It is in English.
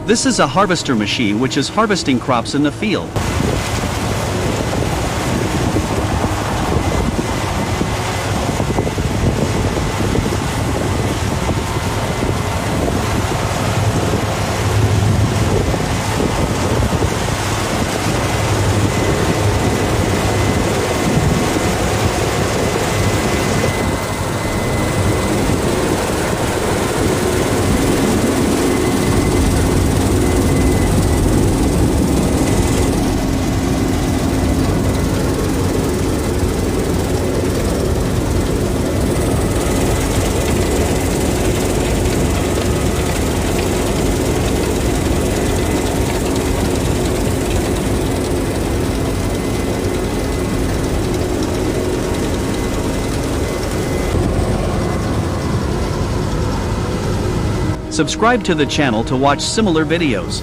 This is a harvester machine which is harvesting crops in the field. Subscribe to the channel to watch similar videos.